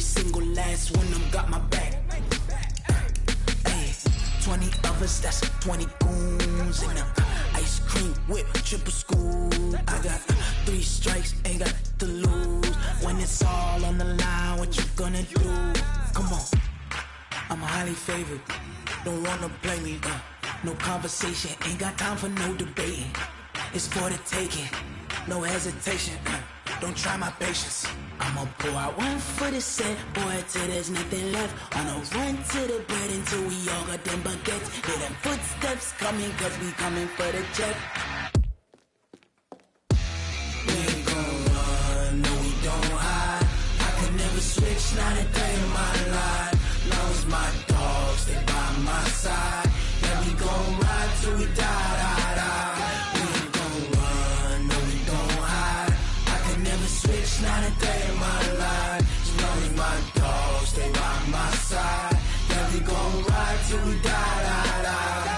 every single last one of them got my back. Hey, 20 of us, that's 20 goons in the ice cream whip, triple scoop. I got 3 strikes, ain't got to lose. When it's all on the line, what you gonna do? Come on, I'm highly favored. Don't wanna play me, no conversation, ain't got time for no debating. It's for the taking, no hesitation. Don't try my patience. I'ma pour out one for the set, boy, till there's nothing left. On a run to the bread until we all got them baguettes. Hear them footsteps coming, cause we coming for the jet. We ain't gon' run, no we don't hide. I could never switch, not a day in my life. Long as my dogs stay by my side. Yeah, we gon' ride till we die, die, die. We ain't gon' run, no we don't hide. I could never switch, not a day in my life. As long as my dogs stay by my side. Yeah, we gon' ride till we die, die, die.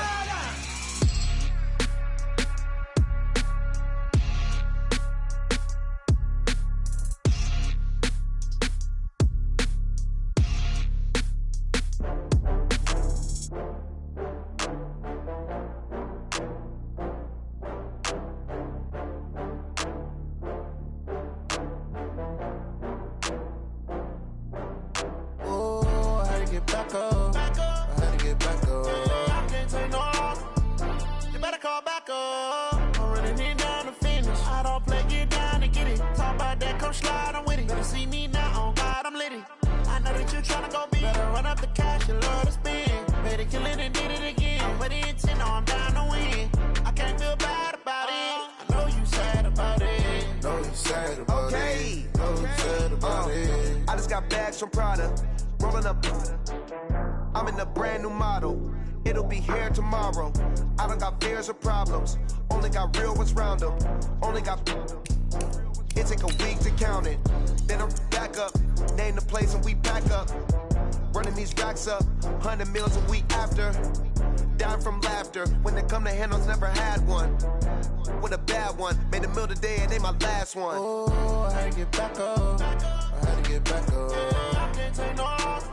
I just got bags from Prada, rolling up. I'm in a brand new model. It'll be here tomorrow. I don't got fears or problems. Only got real ones round them. Only got. It take a week to count it. Then I'm back up. Name the place and we back up. Running these racks up. 100 meals a week after. Down from laughter. When they come to handles, never had one. With a bad one. Made a meal today and they my last one. Oh, I had to get back up. I had to get back up. I can't take no off.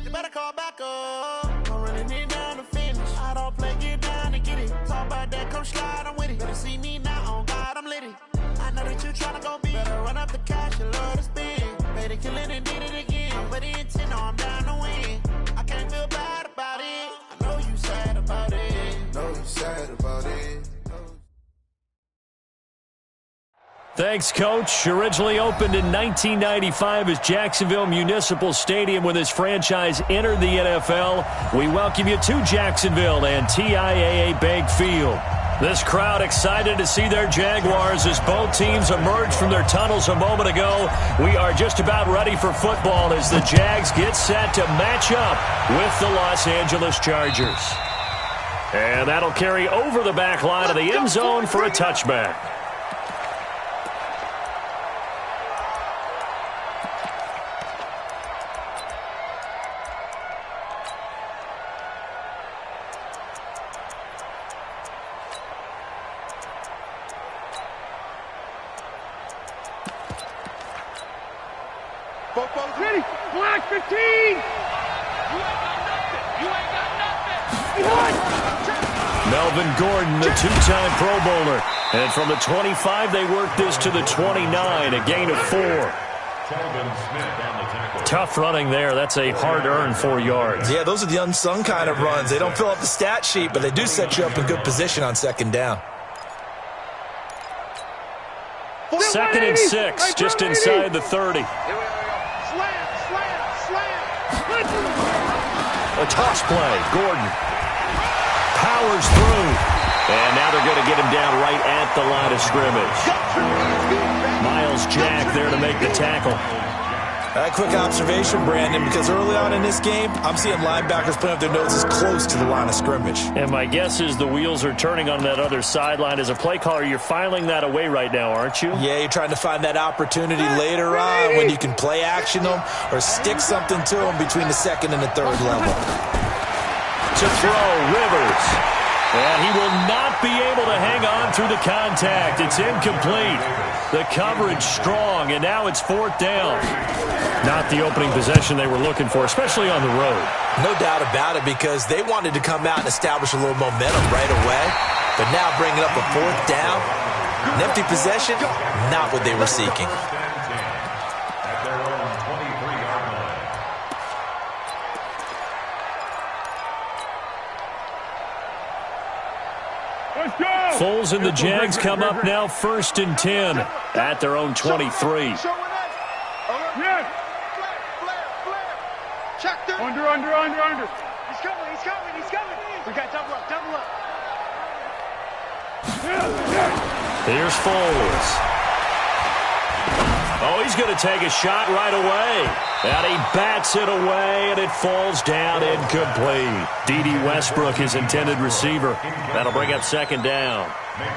You better call back up. I'm running it down to finish. I don't play, get down to get it. Talk about that, come slide, I'm with it. Better see me now, on God, I'm litty. I know that you tryna go big. Better run up the cash, you love to spend. Made it, kill it, and did it again. But the intent, no, I'm down to win. I can't feel bad about it. I know you sad about it. Know you sad about it. Thanks, Coach. Originally opened in 1995 as Jacksonville Municipal Stadium when this franchise entered the NFL. We welcome you to Jacksonville and TIAA Bank Field. This crowd excited to see their Jaguars as both teams emerged from their tunnels a moment ago. We are just about ready for football as the Jags get set to match up with the Los Angeles Chargers. And that'll carry over the back line of the end zone for a touchback. Ready, black 15! You ain't got nothing! You ain't got nothing! Melvin Gordon, the two-time Pro Bowler. And from the 25, they work this to the 29, a gain of 4. Tough running there. That's a hard-earned 4 yards. Yeah, those are the unsung kind of runs. They don't fill up the stat sheet, but they do set you up in good position on second down. 2nd and 6, just inside the 30. A toss play. Gordon powers through. And now they're going to get him down right at the line of scrimmage. Miles Jack there to make the tackle. A quick observation, Brandon, because early on in this game, I'm seeing linebackers putting up their noses close to the line of scrimmage. And my guess is the wheels are turning on that other sideline. As a play caller, you're filing that away right now, aren't you? Yeah, you're trying to find that opportunity later on when you can play action them or stick something to them between the 2nd and the 3rd level. To throw, Rivers. And he will not be able to hang on through the contact. It's incomplete. The coverage strong, and now it's 4th down. Not the opening possession they were looking for, especially on the road. No doubt about it, because they wanted to come out and establish a little momentum right away. But now bringing up a 4th down, an empty possession, not what they were seeking. Foles and the Jags come up now 1st and 10 at their own 23. Under. He's coming. We got double up. Here's Foles. Oh, he's going to take a shot right away. And he bats it away, and it falls down incomplete. D.D. Westbrook, his intended receiver. That'll bring up 2nd down.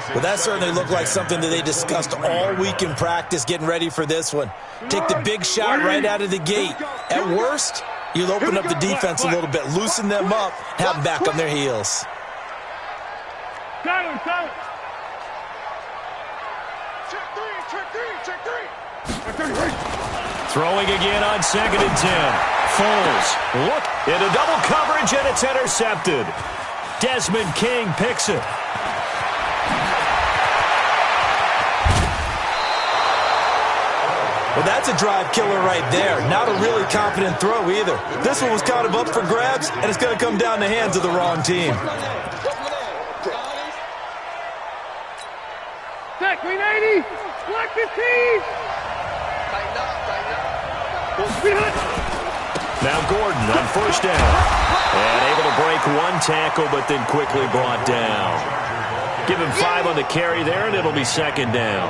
Well, that certainly looked like something that they discussed all week in practice, getting ready for this one. Take the big shot right out of the gate. At worst, you'll open up the defense a little bit, loosen them up, have them back on their heels. Silence. Check three. Throwing again on 2nd and 10. Foles, look, into double coverage, and it's intercepted. Desmond King picks it. Well, that's a drive killer right there. Not a really confident throw either. This one was kind of up for grabs, and it's going to come down the hands of the wrong team. Tech, 380. Black 15. Now Gordon on 1st down. And able to break one tackle, but then quickly brought down. Give him 5 on the carry there, and it'll be 2nd down.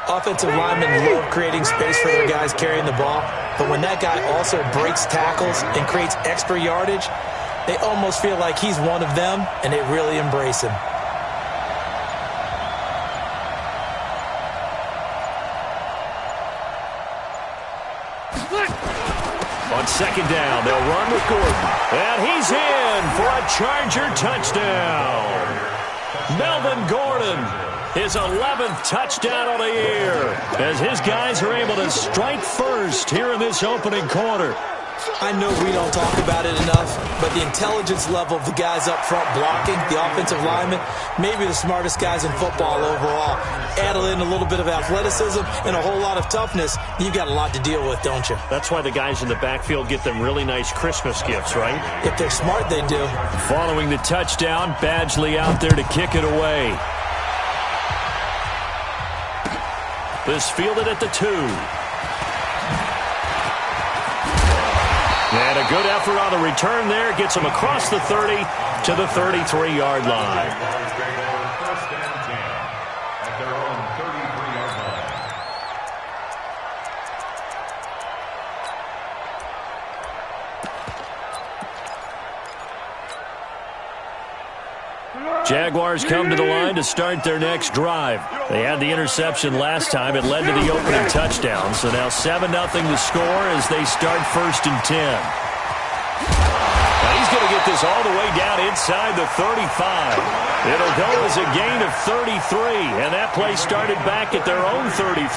Offensive linemen love creating space for their guys carrying the ball, but when that guy also breaks tackles and creates extra yardage, they almost feel like he's one of them, and they really embrace him. On 2nd down, they'll run with Gordon. And he's in for a Charger touchdown. Melvin Gordon, his 11th touchdown of the year, as his guys are able to strike first here in this opening quarter. I know we don't talk about it enough, but the intelligence level of the guys up front blocking, the offensive linemen, maybe the smartest guys in football overall. Add in a little bit of athleticism and a whole lot of toughness, you've got a lot to deal with, don't you? That's why the guys in the backfield get them really nice Christmas gifts, right? If they're smart, they do. Following the touchdown, Badgley out there to kick it away. This fielded at the 2. And a good effort on the return there. Gets him across the 30 to the 33-yard line. Jaguars come to the line to start their next drive. They had the interception last time. It led to the opening touchdown. So now 7-0 the score as they start 1st and 10. Now he's going to get this all the way down inside the 35. It'll go as a gain of 33, and that play started back at their own 33.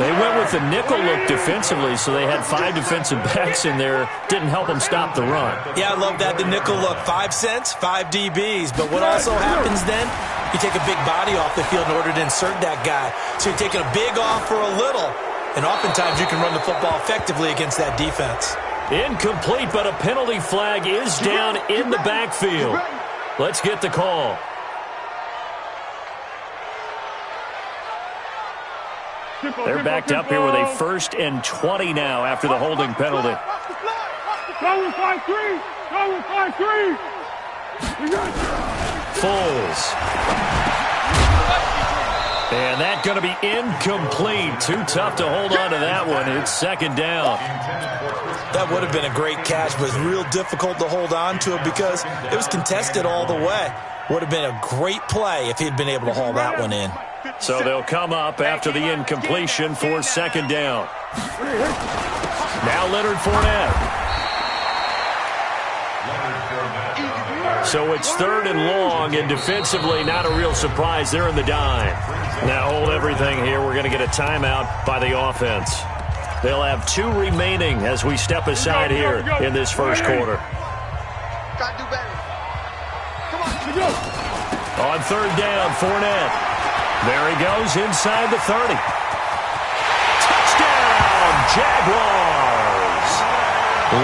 They went with the nickel look defensively, so they had 5 defensive backs in there. Didn't help them stop the run. Yeah, I love that, the nickel look. 5 cents, 5 DBs. But what also happens then, you take a big body off the field in order to insert that guy. So you're taking a big off for a little, and oftentimes you can run the football effectively against that defense. Incomplete, but a penalty flag is down in the backfield. Let's get the call. They're backed up here with a 1st and 20 now after the holding penalty. Go with 5-3. Go with 5-3. Foles. And that's going to be incomplete. Too tough to hold on to that one. It's 2nd down. That would have been a great catch, but it's real difficult to hold on to it because it was contested all the way. Would have been a great play if he'd been able to haul that one in. So they'll come up after the incompletion for 2nd down. Now Leonard Fournette. So it's 3rd and long, and defensively not a real surprise. They're in the dime. Now hold everything here. We're going to get a timeout by the offense. They'll have 2 remaining as we step aside here in this first quarter. Gotta do better. Come on, On 3rd down, Fournette. There he goes inside the 30. Touchdown, Jaguars!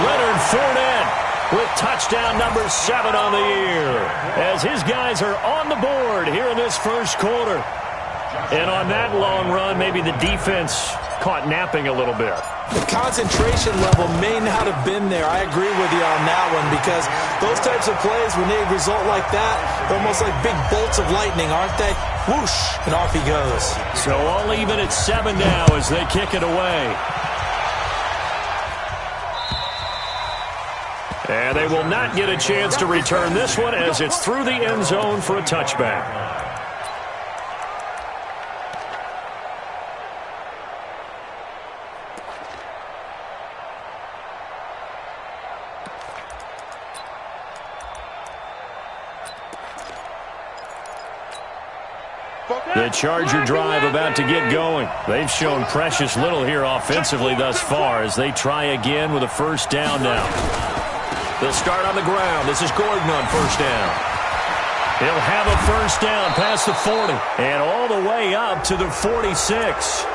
Leonard Fournette with touchdown number 7 on the year as his guys are on the board here in this first quarter. And on that long run, maybe the defense caught napping a little bit. The concentration level may not have been there. I agree with you on that one because those types of plays, when they result like that, they're almost like big bolts of lightning, aren't they? Whoosh, and off he goes. So all even at 7 now as they kick it away. And they will not get a chance to return this one as it's through the end zone for a touchback. The Charger drive about to get going. They've shown precious little here offensively thus far as they try again with a first down now. They'll start on the ground. This is Gordon on first down. He'll have a first down past the 40 and all the way up to the 46.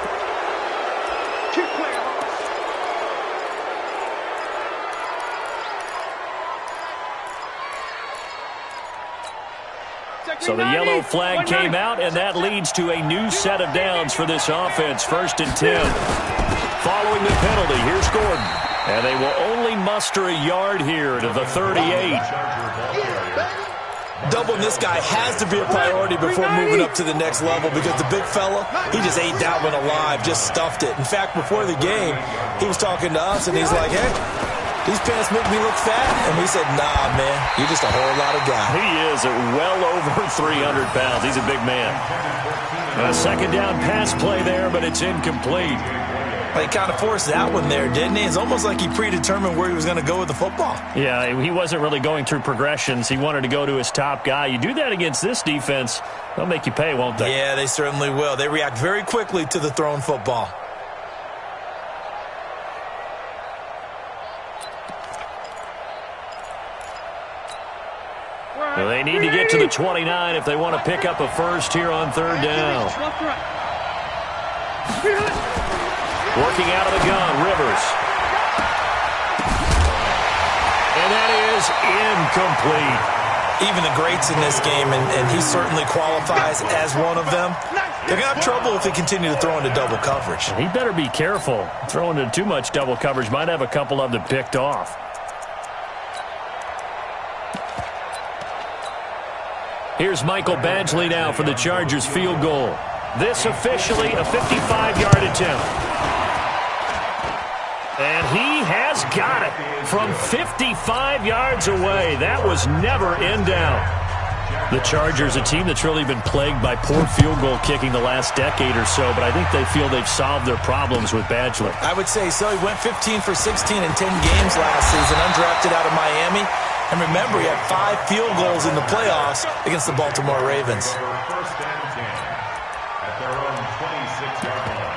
So the yellow flag came out, and that leads to a new set of downs for this offense. 1st and 10. Following the penalty, here's Gordon. And they will only muster a yard here to the 38. Doubling this guy has to be a priority before moving up to the next level because the big fella, he just ate that one alive, just stuffed it. In fact, before the game, he was talking to us, and he's like, hey, these pants make me look fat. And we said, nah, man, you're just a whole lot of guy. He is at well over 300 pounds. He's a big man. A second down pass play there, but it's incomplete. Well, he kind of forced that one there, didn't he? It's almost like he predetermined where he was going to go with the football. Yeah, he wasn't really going through progressions. He wanted to go to his top guy. You do that against this defense, they'll make you pay, won't they? Yeah, they certainly will. They react very quickly to the thrown football. Well, they need to get to the 29 if they want to pick up a first here on 3rd down. Working out of the gun, Rivers. And that is incomplete. Even the greats in this game, and he certainly qualifies as one of them, they're going to have trouble if they continue to throw into double coverage. He better be careful. Throwing into too much double coverage might have a couple of them picked off. Here's Michael Badgley now for the Chargers field goal. This officially a 55-yard attempt. And he has got it from 55 yards away. That was never in doubt. The Chargers, a team that's really been plagued by poor field goal kicking the last decade or so, but I think they feel they've solved their problems with Badgley. I would say so. He went 15 for 16 in 10 games last season, undrafted out of Miami. And remember, he had 5 field goals in the playoffs against the Baltimore Ravens. First and 10 at their own 26-yard line.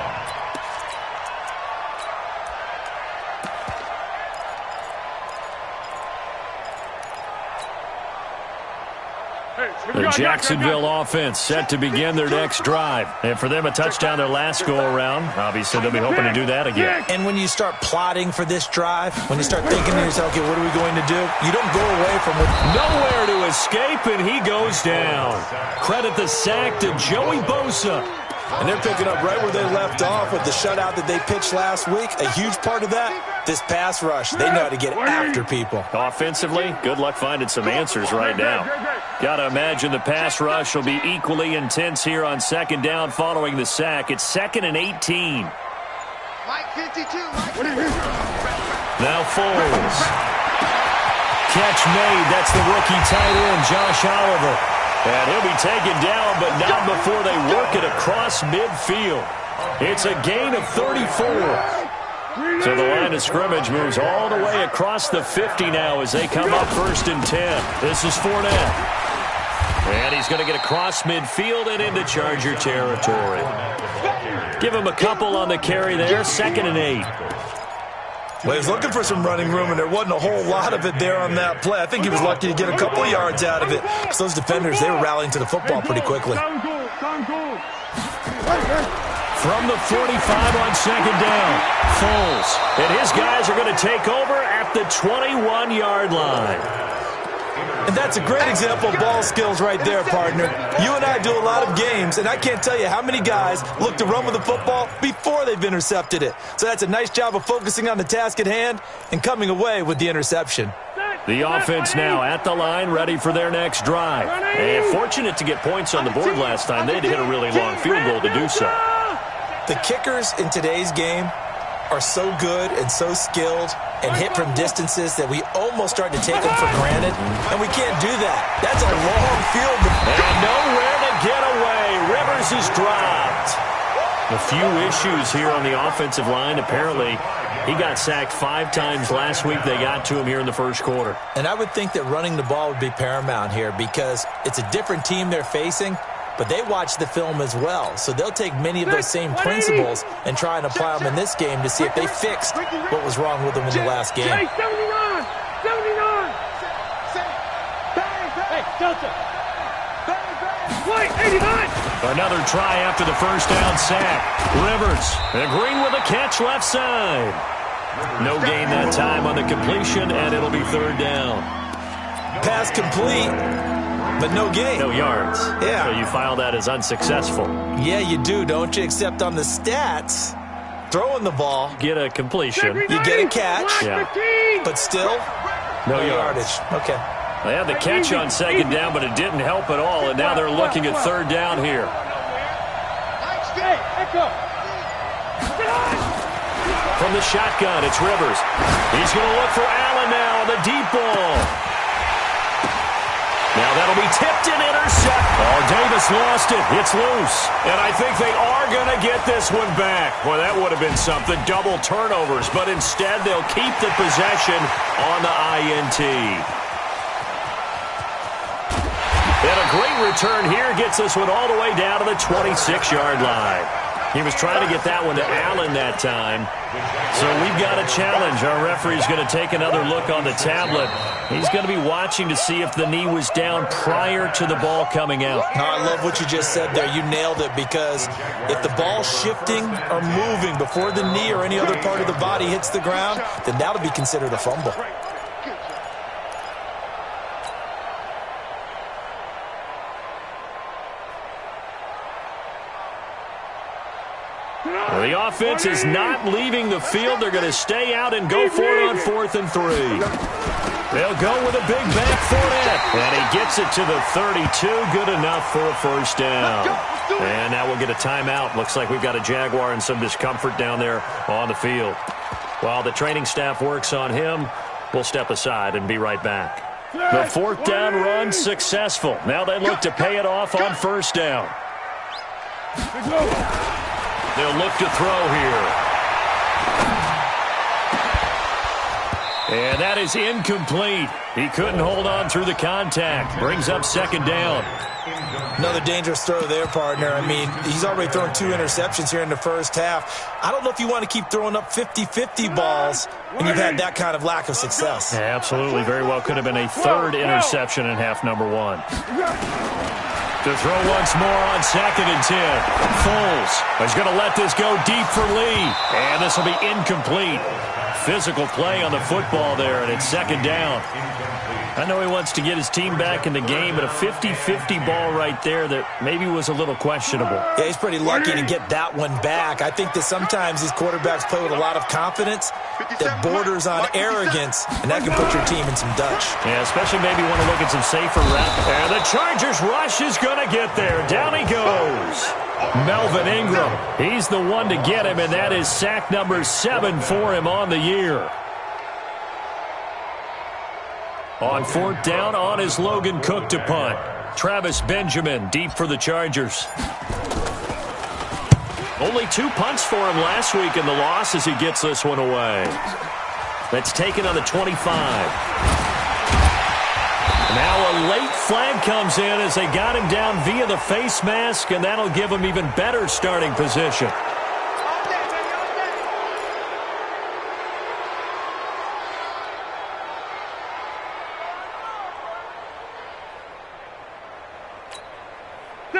The Jacksonville offense set to begin their next drive. And for them, a touchdown their last go-around. Obviously, they'll be hoping to do that again. And when you start plotting for this drive, when you start thinking to yourself, okay, what are we going to do? You don't go away from it. Nowhere to escape, and he goes down. Credit the sack to Joey Bosa. And they're picking up right where they left off with the shutout that they pitched last week. A huge part of that, this pass rush. They know how to get after people. Offensively, good luck finding some answers right now. Got to imagine the pass rush will be equally intense here on second down following the sack. It's 2nd and 18. Mike 52. Now Foles. Catch made. That's the rookie tight end, Josh Oliver. And he'll be taken down, but not before they work it across midfield. It's a gain of 34. So the line of scrimmage moves all the way across the 50 now as they come up 1st and 10. This is Fournette. And he's going to get across midfield and into Charger territory. Give him a couple on the carry there, 2nd and 8. Well, he was looking for some running room, and there wasn't a whole lot of it there on that play. I think he was lucky to get a couple of yards out of it. Because those defenders, they were rallying to the football pretty quickly. From the 45 on 2nd down, Foles. And his guys are going to take over at the 21-yard line. And that's a great example of ball skills right there, partner. You and I do a lot of games, and I can't tell you how many guys look to run with the football before they've intercepted it. So that's a nice job of focusing on the task at hand and coming away with the interception. The offense now at the line, ready for their next drive. And fortunate to get points on the board last time. They had to hit a really long field goal to do so. The kickers in today's game are so good and so skilled and hit from distances that we almost start to take them for granted, and we can't do that. That's a long field goal. And nowhere to get away. Rivers is dropped. A few issues here on the offensive line. Apparently, he got sacked 5 times last week. They got to him here in the first quarter. And I would think that running the ball would be paramount here because it's a different team they're facing, but they watch the film as well. So they'll take many of those same principles and try and apply them in this game to see if they fixed what was wrong with them in the last game. 79! 79! Hey, Delta! White, 89! Another try after the first down sack. Rivers, and Green with a catch left side. No gain that time on the completion, and it'll be 3rd down. Pass complete, but no gain. No yards. Yeah. So you file that as unsuccessful. Yeah, you do, don't you? Except on the stats, throwing the ball, Get a completion. you get a catch, Yeah. but still No yardage. Okay. They had the catch on 2nd down, but it didn't help at all, and now they're looking at 3rd down here. Hey, echo! From the shotgun, it's Rivers. He's going to look for Allen now on the deep ball. Now that'll be tipped and intercepted. Oh, Davis lost it. It's loose. And I think they are going to get this one back. Boy, that would have been something. Double turnovers. But instead, they'll keep the possession on the INT. And a great return here gets this one all the way down to the 26-yard line. He was trying to get that one to Allen that time. So we've got a challenge. Our referee's going to take another look on the tablet. He's going to be watching to see if the knee was down prior to the ball coming out. No, I love what you just said there. You nailed it, because if the ball's shifting or moving before the knee or any other part of the body hits the ground, then that'll be considered a fumble. Well, the offense is not leaving the field. They're going to stay out and go for it on 4th and 3. They'll go with a big back Fournette. And he gets it to the 32. Good enough for a first down. And now we'll get a timeout. Looks like we've got a Jaguar and some discomfort down there on the field. While the training staff works on him, we'll step aside and be right back. The 4th down run successful. Now they look to pay it off on 1st down. They'll look to throw here. And that is incomplete. He couldn't hold on through the contact. Brings up 2nd down. Another dangerous throw there, partner. I mean, he's already thrown 2 interceptions here in the first half. I don't know if you want to keep throwing up 50-50 balls when you've had that kind of lack of success. Yeah, absolutely. Very well could have been a 3rd interception in half number 1. To throw once more on 2nd and 10. Foles is going to let this go deep for Lee. And this will be incomplete. Physical play on the football there, and it's 2nd down. I know he wants to get his team back in the game, but a 50-50 ball right there that maybe was a little questionable. Yeah, he's pretty lucky to get that one back. I think that sometimes these quarterbacks play with a lot of confidence that borders on arrogance, and that can put your team in some Dutch. Yeah, especially maybe want to look at some safer reps. And the Chargers rush is going to get there. Down he goes. Melvin Ingram, he's the one to get him, and that is sack number 7 for him on the year. On 4th down, on is Logan Cook to punt. Travis Benjamin deep for the Chargers. Only 2 punts for him last week in the loss as he gets this one away. That's taken on the 25. Now a late flag comes in as they got him down via the face mask, and that'll give him even better starting position.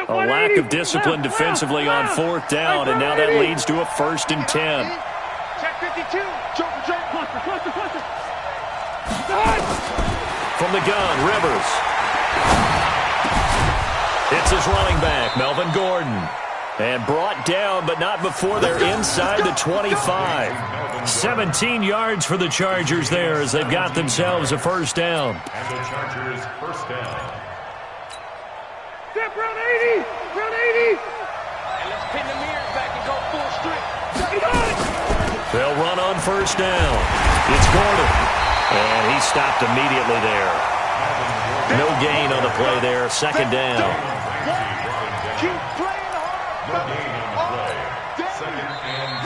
A lack of discipline defensively on 4th down, and now that leads to a 1st and 10. Check 52. Cluster. From the gun, Rivers. It's his running back, Melvin Gordon. And brought down, but not before they're inside the 25. 17 yards for the Chargers there as they've got themselves a 1st down. And the Chargers 1st down. Step round 80. Round 80. And let's pin the mirrors back and go full strength. They'll run on 1st down. It's Gordon. And he stopped immediately there. No gain on the play there. 2nd down. Keep playing hard. No gain on the play. 2nd and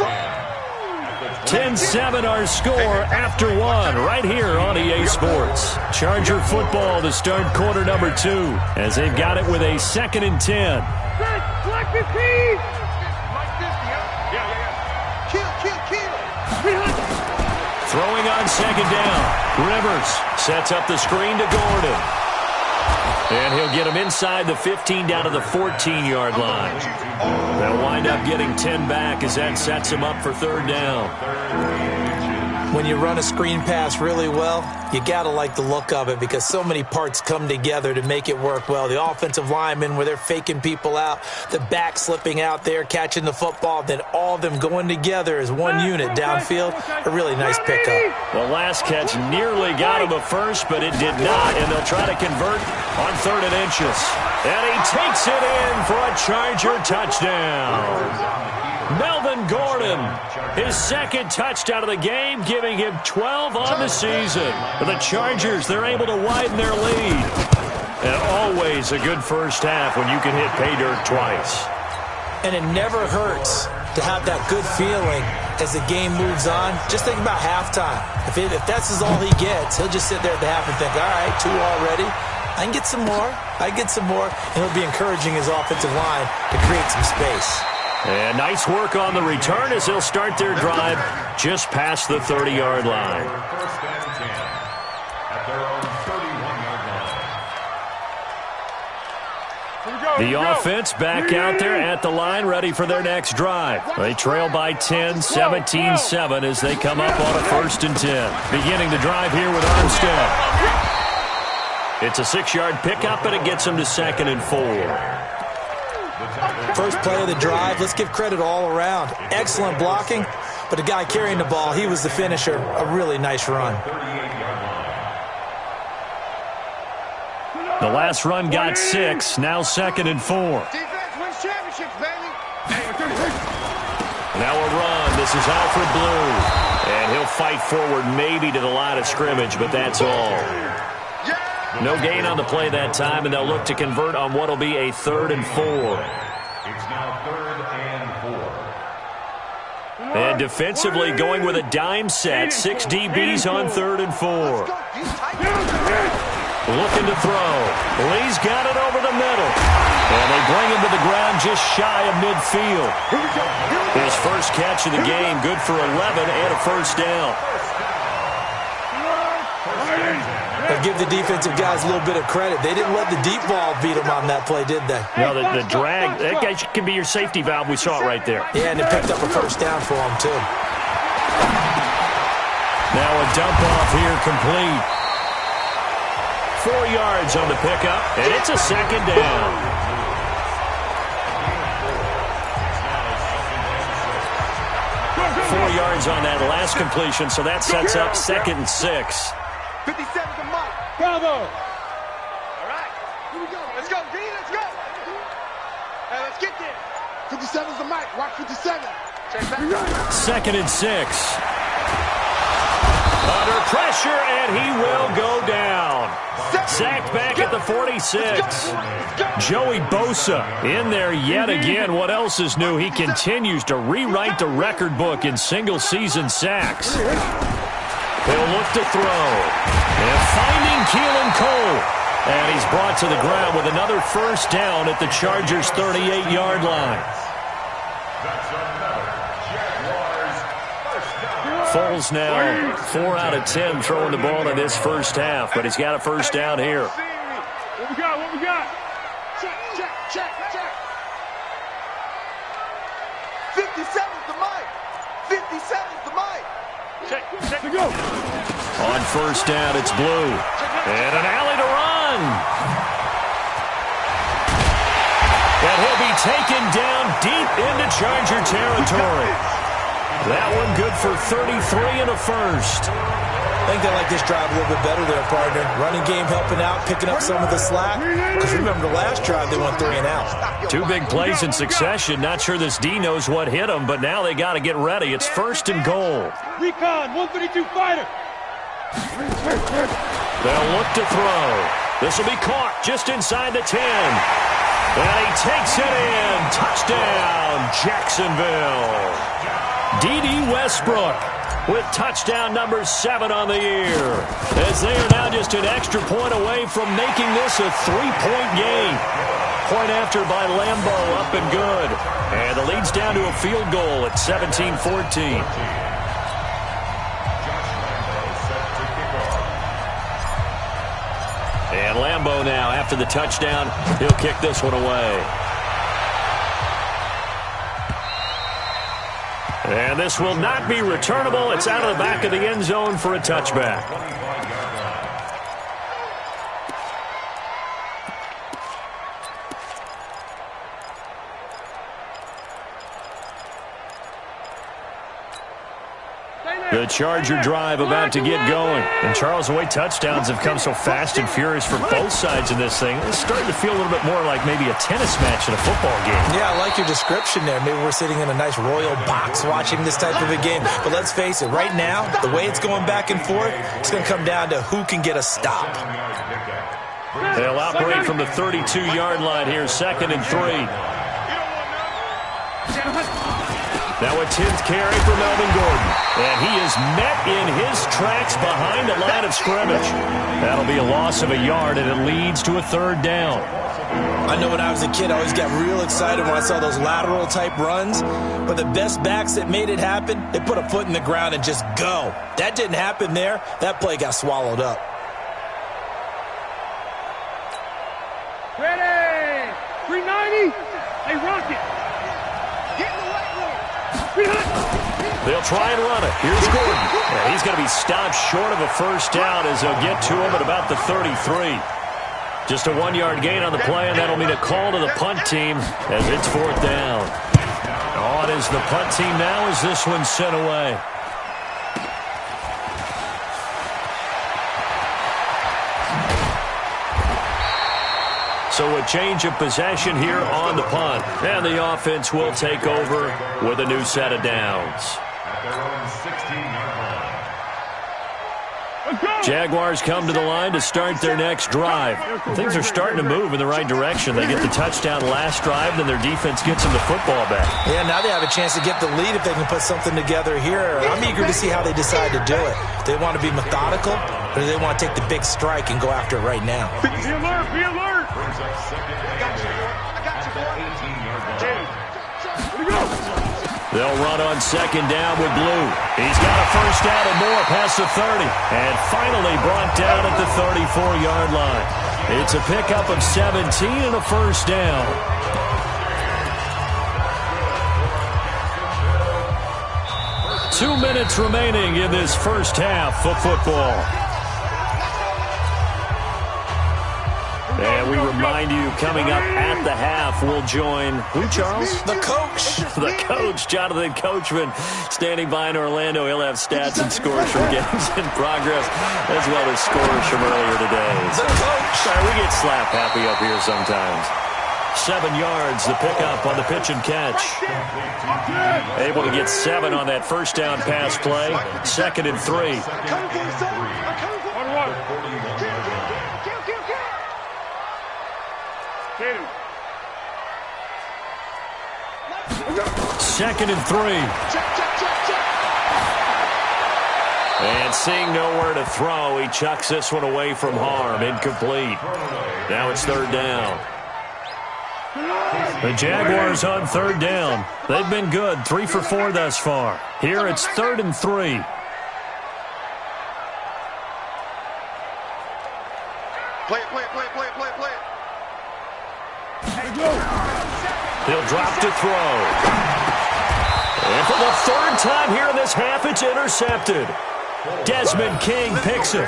10. 10-7 our score after 1 right here on EA Sports. Charger football to start quarter number 2 as they've got it with a 2nd and 10. Black 15. Like this, yeah. Kill. Throwing on 2nd down. Rivers sets up the screen to Gordon. And he'll get him inside the 15 down to the 14-yard line. They'll wind up getting 10 back as that sets him up for 3rd down. When you run a screen pass really well, you got to like the look of it because so many parts come together to make it work well. The offensive linemen where they're faking people out, the back slipping out there, catching the football, then all of them going together as one unit downfield. A really nice pickup. The last catch nearly got him a 1st, but it did not, and they'll try to convert on 3rd and inches. And he takes it in for a Charger touchdown. Melvin Gordon, his 2nd touchdown of the game, giving him 12 on the season. For the Chargers, they're able to widen their lead. And always a good 1st half when you can hit pay dirt twice. And it never hurts to have that good feeling as the game moves on. Just think about halftime. If that's all he gets, he'll just sit there at the half and think, all right, 2 already. I can get some more. And he'll be encouraging his offensive line to create some space. And nice work on the return as they'll start their drive just past the 30-yard line. 1st and 10 at their own 31-yard line. The offense back out there at the line, ready for their next drive. They trail by 10, 17-7 as they come up on a 1st and 10. Beginning the drive here with Armstead. It's a 6-yard pickup, and it gets them to 2nd and 4. First play of the drive, let's give credit all around. Excellent blocking, but the guy carrying the ball, he was the finisher. A really nice run. The last run got 6, now 2nd and 4. Defense wins championships, baby. Now a run. This is Alfred Blue. And he'll fight forward maybe to the line of scrimmage, but that's all. No gain on the play that time, and they'll look to convert on what will be a 3rd and 4. It's now 3rd and 4. And defensively going with a dime set, 6 DBs on 3rd and 4. Looking to throw. Lee's got it over the middle. And they bring him to the ground just shy of midfield. His first catch of the game, good for 11 and a 1st down. But give the defensive guys a little bit of credit. They didn't let the deep ball beat them on that play, did they? No, the drag, that guy can be your safety valve. We saw it right there. Yeah, and it picked up a 1st down for them, too. Now a dump off here complete. 4 yards on the pickup, and it's a 2nd down. Four yards on that last completion, so that sets up 2nd and 6. 57's the mark. Bravo. All right. Here we go. Let's go, D. Let's go. Hey, let's get there. 57's the mic. Watch 57. Check back. 2nd and 6. Under pressure, and he will go down. sacked back at the 46. Joey Bosa in there yet again. What else is new? He continues to rewrite the record book in single-season sacks. He'll look to throw. And finding Keelan Cole. And he's brought to the ground with another first down at the Chargers' 38-yard line. Foles now 4 out of 10 throwing the ball in this first half, but he's got a first down here. What we got? What we got? Check. 57's the mic. 57's the mic. Check to go. On first down, it's Blue. And an alley to run. And he'll be taken down deep into Charger territory. That one good for 33 and a first. I think they like this drive a little bit better there, partner. Running game helping out, picking up some of the slack. Because remember the last drive, they went 3 and out. 2 big plays in succession. Not sure this D knows what hit them, but now they got to get ready. It's first and goal. Recon, 132 fighter. They'll look to throw. This will be caught just inside the 10. And he takes it in. Touchdown, Jacksonville. D.D. Westbrook with touchdown number 7 on the year, as they are now just an extra point away from making this a 3-point game. Point after by Lambo, up and good. And the lead's down to a field goal at 17-14. And Lambo now, after the touchdown, he'll kick this one away. And this will not be returnable. It's out of the back of the end zone for a touchback. The Charger drive about to get going. And Charles, the way touchdowns have come so fast and furious for both sides in this thing, it's starting to feel a little bit more like maybe a tennis match in a football game. Yeah, I like your description there. Maybe we're sitting in a nice royal box watching this type of a game. But let's face it, right now, the way it's going back and forth, it's going to come down to who can get a stop. They'll operate from the 32-yard line here, 2nd and 3. Now a 10th carry for Melvin Gordon. And he is met in his tracks behind the line of scrimmage. That'll be a loss of a yard, and it leads to a 3rd down. I know when I was a kid, I always got real excited when I saw those lateral-type runs. But the best backs that made it happen, they put a foot in the ground and just go. That didn't happen there. That play got swallowed up. Ready. 390. Hey, Rocket. Get in the weight room. 300. They'll try and run it. Here's Gordon. And he's going to be stopped short of a first down as they'll get to him at about the 33. Just a 1-yard gain on the play, and that'll mean a call to the punt team as it's 4th down. On is the punt team now as this one's sent away. So a change of possession here on the punt. And the offense will take over with a new set of downs. Jaguars come to the line to start their next drive. Things are starting to move in the right direction. They get the touchdown last drive, then their defense gets them the football back. Yeah, now they have a chance to get the lead if they can put something together here. I'm eager to see how they decide to do it. Do they want to be methodical, or do they want to take the big strike and go after it right now? Be alert, be alert. They'll run on 2nd down with Blue. He's got a first down and more past the 30. And finally brought down at the 34-yard line. It's a pickup of 17 and a first down. Two minutes remaining in this first half of football. And we remind you, coming up at the half, we'll join who, Charles? The coach. The coach, Jonathan Coachman, standing by in Orlando. He'll have stats and scores from games in progress, as well as scores from earlier today. The coach. Sorry, we get slap happy up here sometimes. 7 yards, the pickup on the pitch and catch. Able to get 7 on that first down pass play. 2nd and 3. 2nd and 3. And seeing nowhere to throw, he chucks this one away from harm. Incomplete. Now it's 3rd down. The Jaguars on 3rd down. They've been good, 3 for 4 thus far. Here it's 3rd and 3. Play it. He'll drop to throw. And for the 3rd time here in this half, it's intercepted. Desmond King picks it.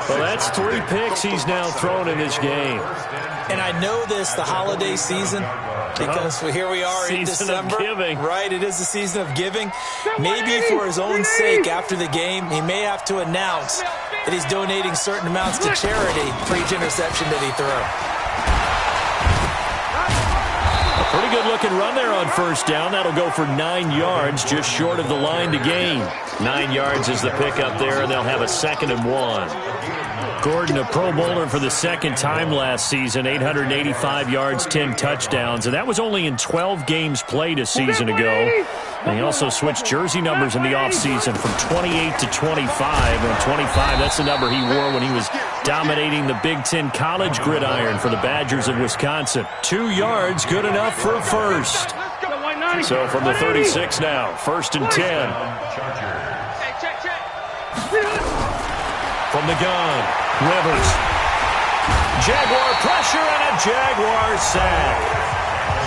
Well, that's 3 picks he's now thrown in this game. And I know this, the holiday season, because here we are in December. Season of giving. Right, it is the season of giving. Maybe for his own sake after the game, he may have to announce that he's donating certain amounts to charity for each interception that he threw. Pretty good looking run there on 1st down. That'll go for 9 yards, just short of the line to gain. 9 yards is the pickup there, and they'll have a 2nd and 1. Gordon, a Pro Bowler for the 2nd time last season, 885 yards, 10 touchdowns, and that was only in 12 games played a season ago. And he also switched jersey numbers in the offseason from 28 to 25. And 25, that's the number he wore when he was dominating the Big Ten college gridiron for the Badgers of Wisconsin. 2 yards, good enough for a first. So from the 36 now, 1st and 10. From the gun, Rivers. Jaguar pressure and a Jaguar sack.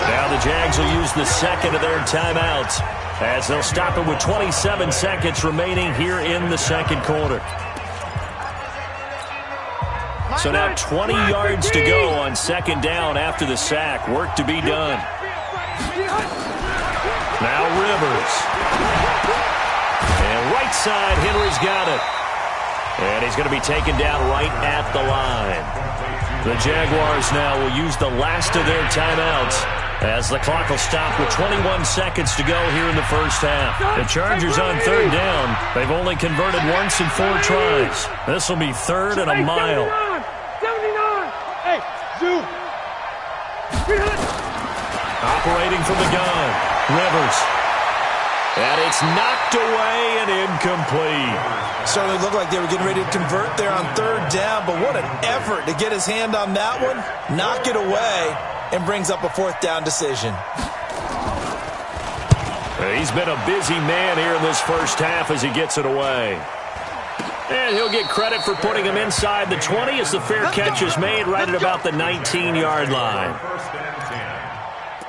Now the Jags will use the 2nd of their timeouts as they'll stop it with 27 seconds remaining here in the 2nd quarter. So now 20 yards to go on 2nd down after the sack. Work to be done. Now Rivers. And right side, Henry's got it. And he's going to be taken down right at the line. The Jaguars now will use the last of their timeouts as the clock will stop with 21 seconds to go here in the 1st half. The Chargers on 3rd down. They've only converted once in 4 tries. This will be 3rd and a mile. 79. Hey, Zoo. Operating from the gun, Rivers. And it's knocked away and incomplete. Certainly looked like they were getting ready to convert there on 3rd down, but what an effort to get his hand on that one, knock it away, and brings up a 4th down decision. He's been a busy man here in this 1st half as he gets it away. And he'll get credit for putting him inside the 20 as the fair catch is made right at about the 19-yard line. 1st and 10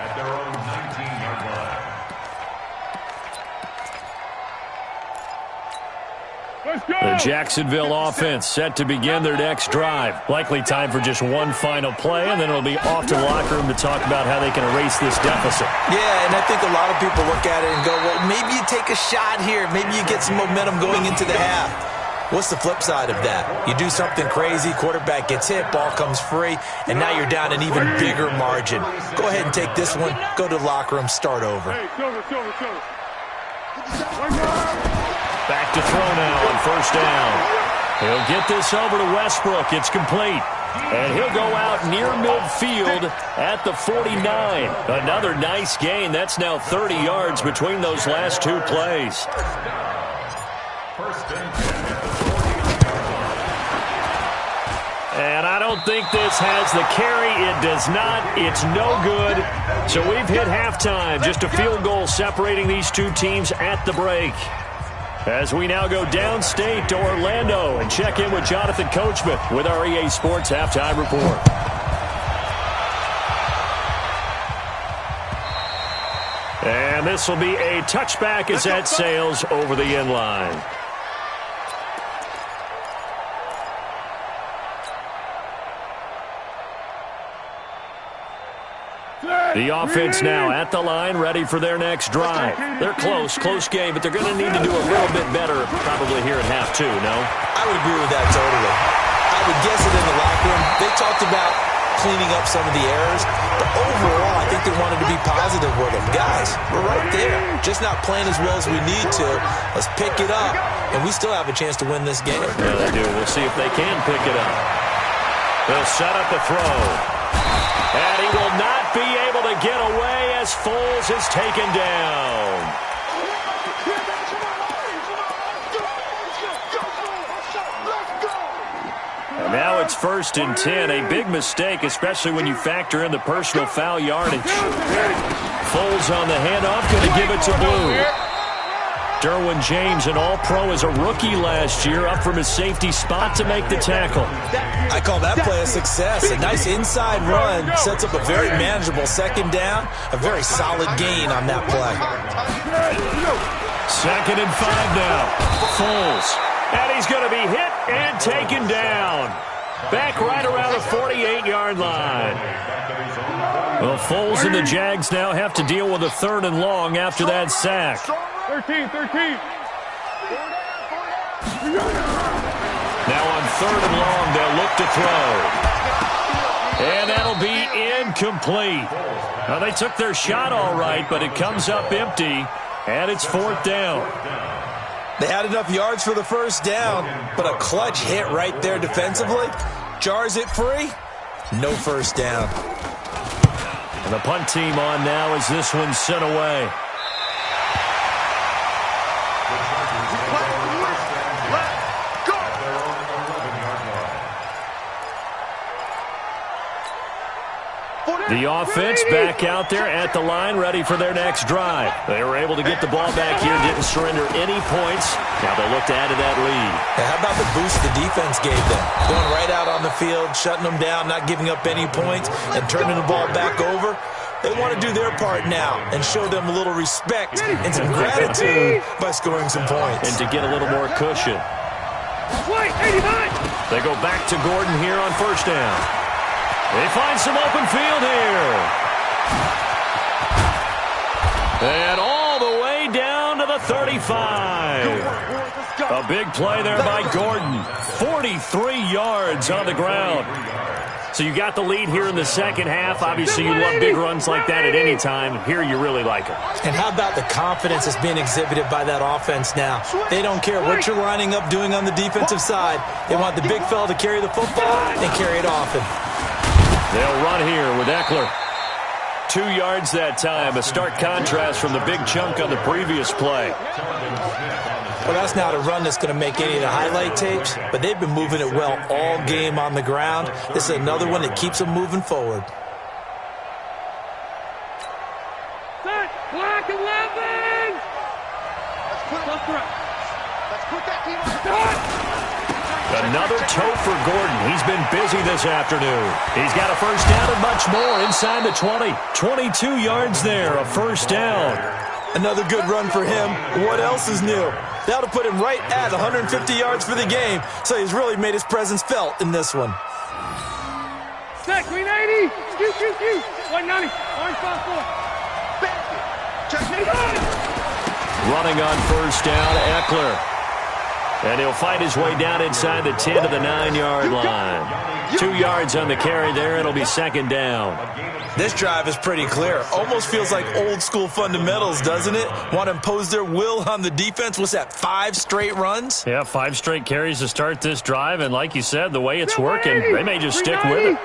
at their own 19-yard line. The Jacksonville offense set to begin their next drive. Likely time for just one final play, and then it'll be off to the locker room to talk about how they can erase this deficit. Yeah, and I think a lot of people look at it and go, well, maybe you take a shot here. Maybe you get some momentum going into the half. What's the flip side of that? You do something crazy, quarterback gets hit, ball comes free, and now you're down an even bigger margin. Go ahead and take this one, go to the locker room, start over. Back to throw now on 1st down. He'll get this over to Westbrook. It's complete. And he'll go out near midfield at the 49. Another nice gain. That's now 30 yards between those last 2 plays. 1st and 10 at the 40. And I don't think this has the carry. It does not. It's no good. So we've hit halftime. Just a field goal separating these 2 teams at the break. As we now go downstate to Orlando and check in with Jonathan Coachman with our EA Sports Halftime Report. And this will be a touchback as that sails over the end line. The offense now at the line, ready for their next drive. They're close game, but they're going to need to do a little bit better probably here in half 2, no? I would agree with that totally. I would guess it in the locker room. They talked about cleaning up some of the errors, but overall, I think they wanted to be positive with them. Guys, we're right there. Just not playing as well as we need to. Let's pick it up, and we still have a chance to win this game. Yeah, they do. We'll see if they can pick it up. They'll set up a throw. And he will not be able to get away pass. Foles is taken down. And now it's 1st and 10. A big mistake, especially when you factor in the personal foul yardage. Foles on the handoff, going to give it to Blue. Derwin James, an all-pro as a rookie last year, up from his safety spot to make the tackle. I call that play a success. A nice inside run sets up a very manageable 2nd down. A very solid gain on that play. 2nd and 5 now. Foles. And he's going to be hit and taken down. Back right around the 48-yard line. Well, Foles and the Jags now have to deal with a 3rd and long after that sack. 13. Now on 3rd and long, they'll look to throw. And that'll be incomplete. Now, they took their shot all right, but it comes up empty, and it's 4th down. They had enough yards for the 1st down, but a clutch hit right there defensively. Jars it free. No 1st down. And the punt team on now as this one's sent away. The offense back out there at the line, ready for their next drive. They were able to get the ball back here, didn't surrender any points. Now they'll look to add to that lead. How about the boost the defense gave them? Going right out on the field, shutting them down, not giving up any points, and turning the ball back over. They want to do their part now and show them a little respect and some gratitude by scoring some points. And to get a little more cushion. They go back to Gordon here on 1st down. They find some open field here. And all the way down to the 35. A big play there by Gordon. 43 yards on the ground. So you got the lead here in the 2nd half. Obviously, you love big runs like that at any time. Here you really like them. And how about the confidence that's being exhibited by that offense now? They don't care what you're lining up doing on the defensive side. They want the big fella to carry the football and carry it often. They'll run here with Eckler. 2 yards that time. A stark contrast from the big chunk on the previous play. Well, that's not a run that's going to make any of the highlight tapes, but they've been moving it well all game on the ground. This is another one that keeps them moving forward. Black 11! Let's put that team on. Another toe for Gordon. He's been busy this afternoon. He's got a 1st down and much more inside the 20. 22 yards there, a 1st down. Another good run for him. What else is new? That'll put him right at 150 yards for the game, so he's really made his presence felt in this one. Set, green 80. 190. Orange 5-4. Running on 1st down, Eckler. And he'll fight his way down inside the 10 to the 9-yard line. 2 yards on the carry there. It'll be 2nd down. This drive is pretty clear. Almost feels like old-school fundamentals, doesn't it? Want to impose their will on the defense. What's that, 5 straight runs? Yeah, 5 straight carries to start this drive. And like you said, the way it's working, they may just stick with it.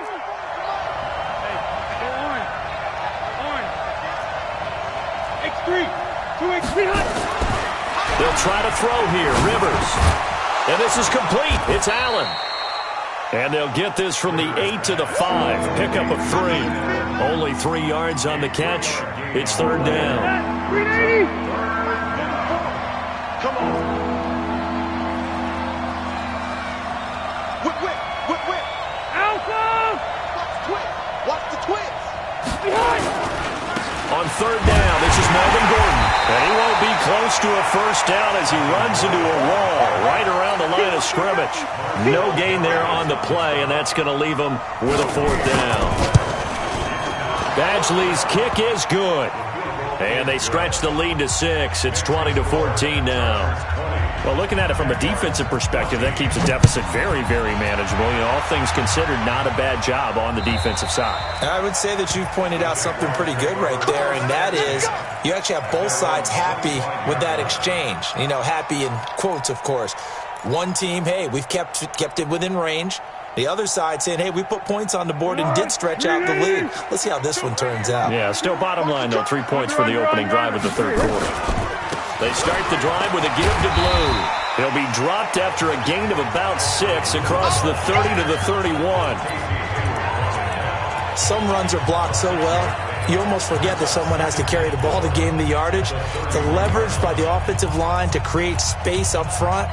They'll try to throw here. Rivers. And this is complete. It's Allen. And they'll get this from the 8 to the 5. Pickup of 3. Only 3 yards on the catch. It's 3rd down. Come on. Whip. Alpha! Watch the twins. Behind. On 3rd down, this is Melvin Gordon. And he won't be close to a 1st down as he runs into a wall right around the line of scrimmage. No gain there on the play, and that's going to leave him with a 4th down. Badgley's kick is good. And they stretch the lead to 6. It's 20-14 now. Well, looking at it from a defensive perspective, that keeps the deficit very, very manageable. You know, all things considered, not a bad job on the defensive side. I would say that you've pointed out something pretty good right there, and that is you actually have both sides happy with that exchange. You know, happy in quotes, of course. One team, hey, we've kept it within range. The other side saying, hey, we put points on the board and did stretch out the lead. Let's see how this one turns out. Yeah, still bottom line, though. 3 points for the opening drive of the third quarter. They start the drive with a give to Blue. He'll be dropped after a gain of about 6 across the 30 to the 31. Some runs are blocked so well, you almost forget that someone has to carry the ball to gain the yardage. The leverage by the offensive line to create space up front,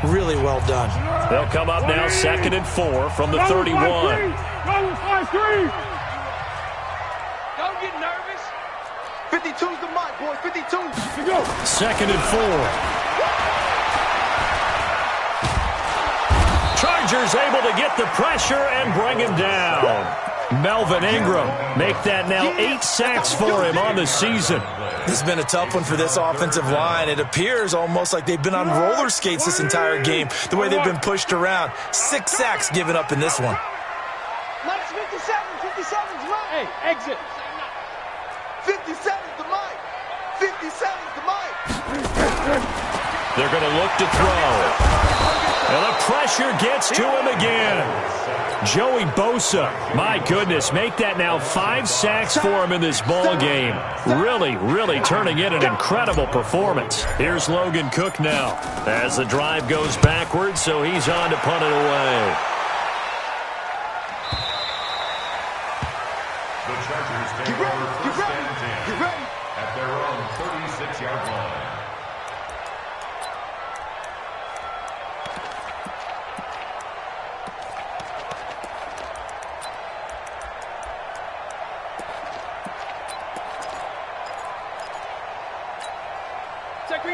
really well done. They'll come up now 2nd and 4 from the 31. Don't get nervous. 52's the mark, boy. 52. 2nd and 4. Chargers able to get the pressure and bring him down. Melvin Ingram make that now 8 sacks for him on the season. This has been a tough one for this offensive line. It appears almost like they've been on roller skates this entire game, the way they've been pushed around. 6 sacks given up in this one. Minus 57. 57's right. Hey, exit. 57's the mic. 57's the mic. They're going to look to throw. And the pressure gets to him again. Joey Bosa, my goodness, make that now 5 sacks for him in this ball game. Really turning in an incredible performance. Here's Logan Cook now as the drive goes backwards, so he's on to punt it away. The Chargers take over first and 10 at their own 36-yard line.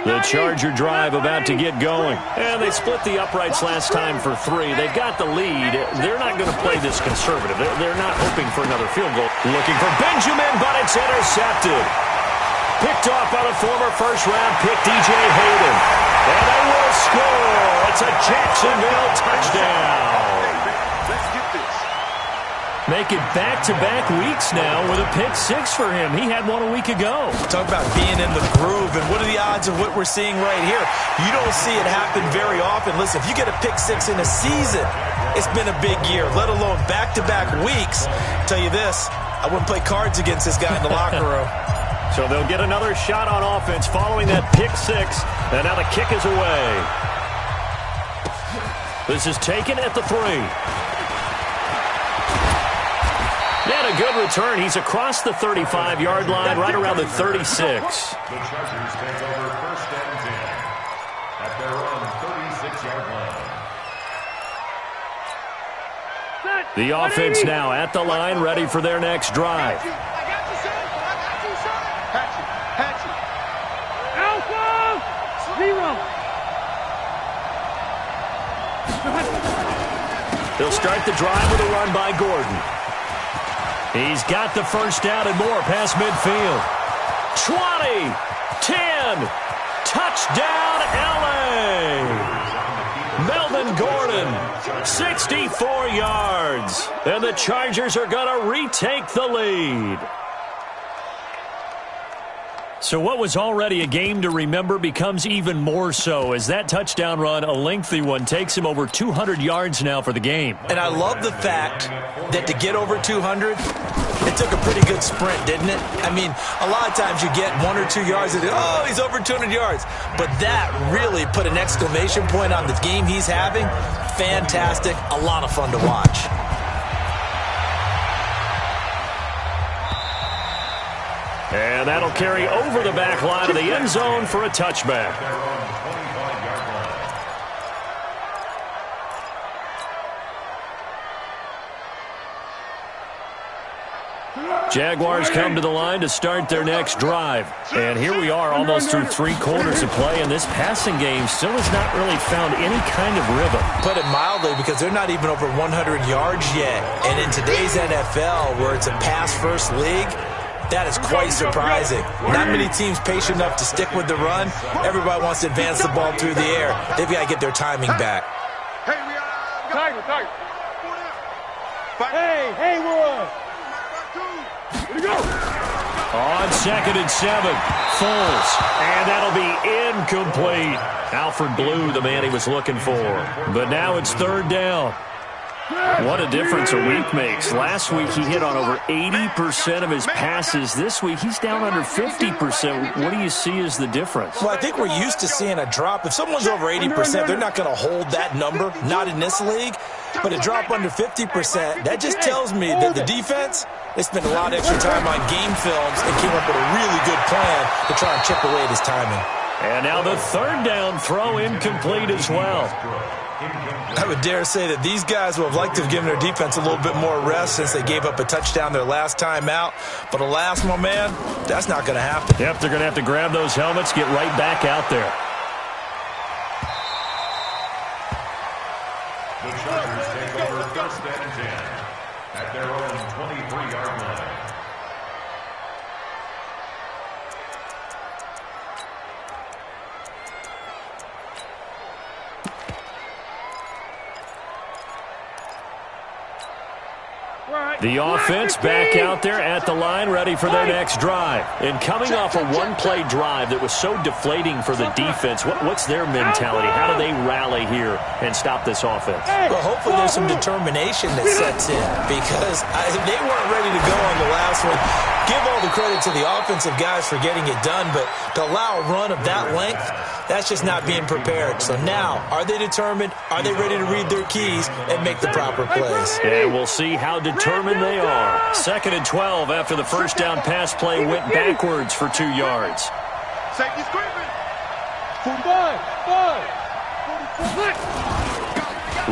The Charger drive about to get going. And they split the uprights last time for 3. They've got the lead. They're not going to play this conservative. They're not hoping for another field goal. Looking for Benjamin, but it's intercepted. Picked off by the former first-round pick, DJ Hayden. And they will score. It's a Jacksonville touchdown. Let's get this. Make it back-to-back weeks now with a pick 6 for him. He had one a week ago. Talk about being in the groove, and what are the odds of what we're seeing right here? You don't see it happen very often. Listen, if you get a pick 6 in a season, it's been a big year, let alone back-to-back weeks. I'll tell you this, I wouldn't play cards against this guy in the locker room. So they'll get another shot on offense following that pick 6, and now the kick is away. This is taken at the 3. And a good return. He's across the 35-yard line, right around the 36. The Chargers take over first and 10 at their own 36-yard line. The offense now at the line, ready for their next drive. I got you, son. I got you, son. Patch it. Alpha 0. They'll start the drive with a run by Gordon. He's got the first down and more past midfield. 20, 10, touchdown LA. Melvin Gordon, 64 yards. And the Chargers are going to retake the lead. So what was already a game to remember becomes even more so as that touchdown run, a lengthy one, takes him over 200 yards now for the game. And I love the fact that to get over 200, it took a pretty good sprint, didn't it? I mean, a lot of times you get 1 or 2 yards and, oh, he's over 200 yards. But that really put an exclamation point on the game he's having. Fantastic. A lot of fun to watch. And that'll carry over the back line of the end zone for a touchback. Jaguars come to the line to start their next drive. And here we are almost through 3 quarters of play, and this passing game still has not really found any kind of rhythm. Put it mildly, because they're not even over 100 yards yet. And in today's NFL, where it's a pass-first league, that is quite surprising. Not many teams patient enough to stick with the run. Everybody wants to advance the ball through the air. They've got to get their timing back. Hey, we are Tiger. Hey, Haywood. Here we go. On 2nd and 7, Foles. And that'll be incomplete. Alfred Blue, the man he was looking for. But now it's 3rd down. What a difference a week makes. Last week he hit on over 80% of his passes. This week he's down under 50%. What do you see as the difference? Well, I think we're used to seeing a drop. If someone's over 80%, they're not going to hold that number, not in this league. But a drop under 50%, that just tells me that the defense, they spent a lot of extra time on game films and came up with a really good plan to try and chip away at his timing. And now the third down throw incomplete as well. I would dare say that these guys would have liked to have given their defense a little bit more rest since they gave up a touchdown their last time out. But alas, my man, that's not going to happen. Yep, they're going to have to grab those helmets, get right back out there. The Chargers take over first and 10 at their own 23-yard line. The offense back out there at the line, ready for their next drive. And coming off a one-play drive that was so deflating for the defense, what's their mentality? How do they rally here and stop this offense? Well, hopefully there's some determination that sets in because they weren't ready to go on the last one. Give all the credit to the offensive guys for getting it done, but to allow a run of that length, that's just not being prepared. So now, are they determined? Are they ready to read their keys and make the proper plays? And we'll see how determined they are. 2nd and 12 after the first down pass play went backwards for 2 yards. Safety screaming.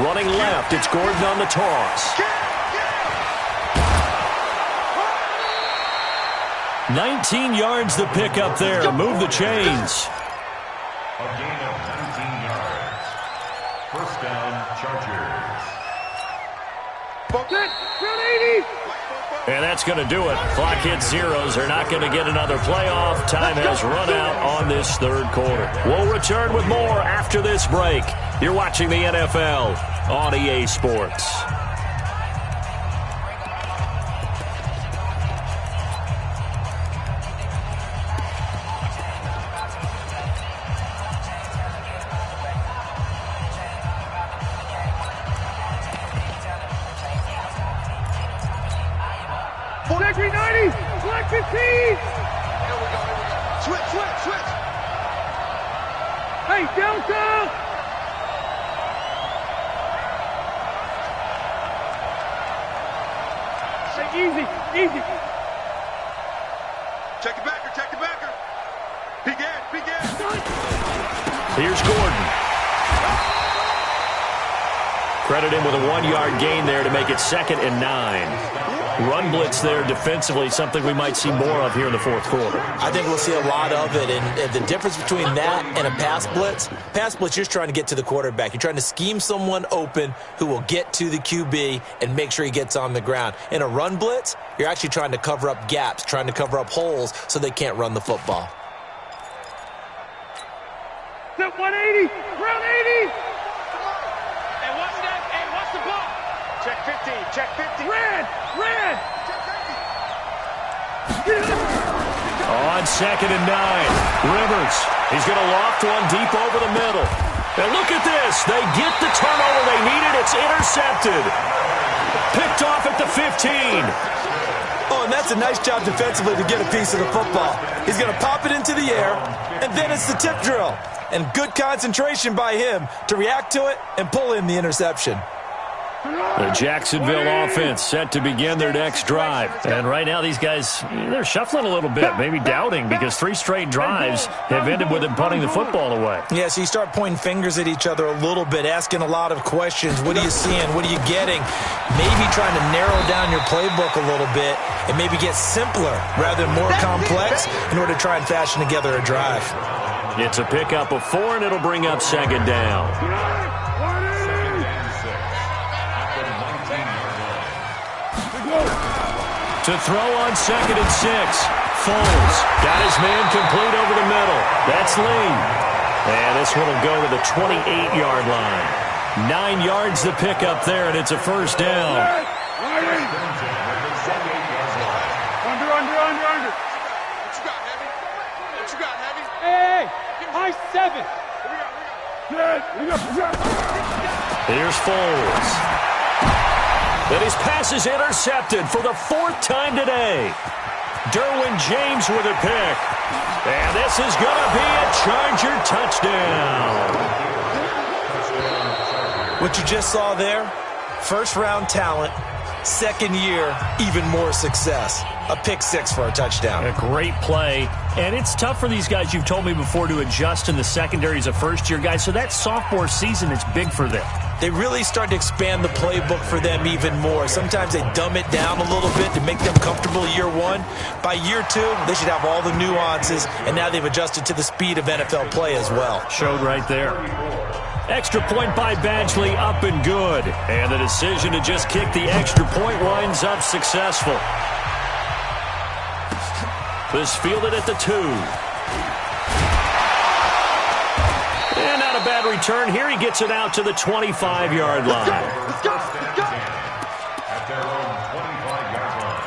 Running left, it's Gordon on the toss. 19 yards the pick up there. Move the chains. A gain of 19 yards. First down, Chargers. And that's going to do it. Clock hits zeros. They're not going to get another playoff. Time has run out on this third quarter. We'll return with more after this break. You're watching the NFL on EA Sports. Black 15! Here we go. Switch. Hey, Delta! Say easy. Check the backer. Begin. Here's Gordon. Credit him with a 1-yard gain there to make it 2nd and 9. Run blitz there defensively, something we might see more of here in the fourth quarter. I think we'll see a lot of it, and the difference between that and a pass blitz, you're just trying to get to the quarterback. You're trying to scheme someone open who will get to the QB and make sure he gets on the ground. In a run blitz, you're actually trying to cover up gaps, trying to cover up holes so they can't run the football. Step 180, round 80. Hey, watch the ball. Check 50. Red. On 2nd and 9, Rivers. He's going to loft one deep over the middle. And look at this. They get the turnover they needed. It's intercepted. Picked off at the 15. Oh, and that's a nice job defensively to get a piece of the football. He's going to pop it into the air, and then it's the tip drill. And good concentration by him to react to it and pull in the interception. The Jacksonville offense set to begin their next drive. And right now these guys, they're shuffling a little bit, maybe doubting, because 3 straight drives have ended with them punting the football away. Yeah, so you start pointing fingers at each other a little bit, asking a lot of questions. What are you seeing? What are you getting? Maybe trying to narrow down your playbook a little bit and maybe get simpler rather than more complex in order to try and fashion together a drive. It's a pickup of 4, and it'll bring up 2nd down. To throw on 2nd and 6. Foles got his man complete over the middle. That's Lee. And this one will go to the 28-yard line. 9 yards to pick up there, and it's a first down. Under. What you got, Heavy? Hey, high 7. Here's Foles. And his pass is intercepted for the 4th time today. Derwin James with a pick. And this is going to be a Charger touchdown. What you just saw there, first-round talent, second year, even more success. A pick 6 for a touchdown. A great play. And it's tough for these guys, you've told me before, to adjust in the secondary as a first-year guy. So that sophomore season is big for them. They really start to expand the playbook for them even more. Sometimes they dumb it down a little bit to make them comfortable year 1. By year 2, they should have all the nuances, and now they've adjusted to the speed of NFL play as well. Showed right there. Extra point by Badgley, up and good. And the decision to just kick the extra point winds up successful. This fielded at the 2. And not a bad return here. He gets it out to the 25-yard line. Let's go. At their own 25-yard line.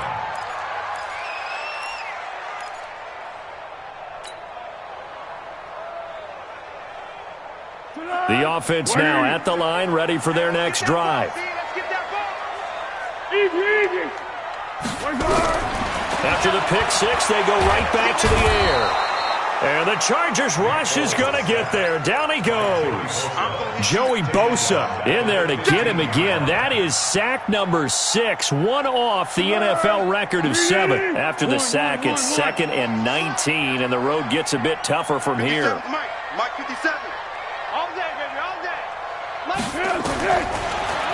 The offense now at the line, ready for their next drive. Let's get that ball. Easy. After the pick 6, they go right back to the air. And the Chargers rush is going to get there. Down he goes. Joey Bosa in there to get him again. That is sack number 6, one off the NFL record of 7. After the sack, it's 2nd and 19, and the road gets a bit tougher from here. Mike 57. All day, baby, all day.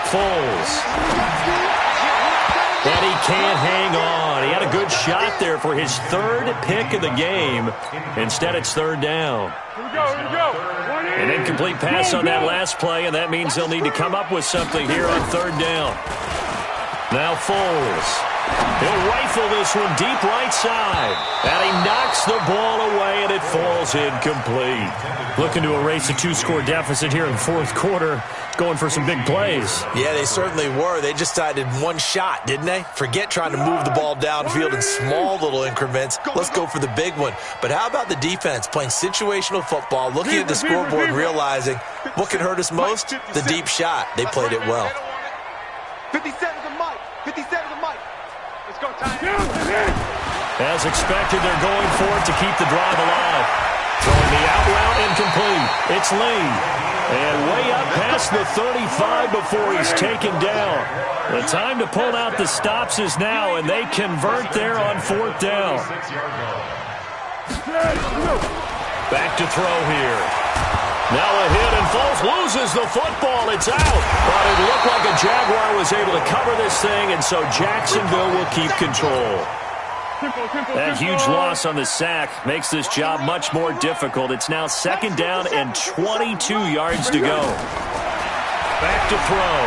Foles. And he can't hang on. He had a good shot there for his 3rd pick of the game. Instead, it's 3rd down. Here we go. An incomplete pass on that last play, and that means they'll need to come up with something here on 3rd down. Now Foles. He'll rifle this one deep right side. And he knocks the ball away, and it falls incomplete. Looking to erase a 2-score deficit here in the 4th quarter. Going for some big plays. Yeah, they certainly were. They just decided one shot, didn't they? Forget trying to move the ball downfield in small little increments. Let's go for the big one. But how about the defense playing situational football, looking at the scoreboard, realizing what can hurt us most? The deep shot. They played it well. 57 to Mike. 57 to Mike. Let's go, Ty. As expected, they're going for it to keep the drive alive. Throwing the out route incomplete. It's Lee. And way up past the 35 before he's taken down. The time to pull out the stops is now, and they convert there on 4th down. Back to throw here. Now a hit, and Foles loses the football. It's out. But it looked like a Jaguar was able to cover this thing, and so Jacksonville will keep control. That huge loss on the sack makes this job much more difficult. It's now 2nd down and 22 yards to go. Back to throw.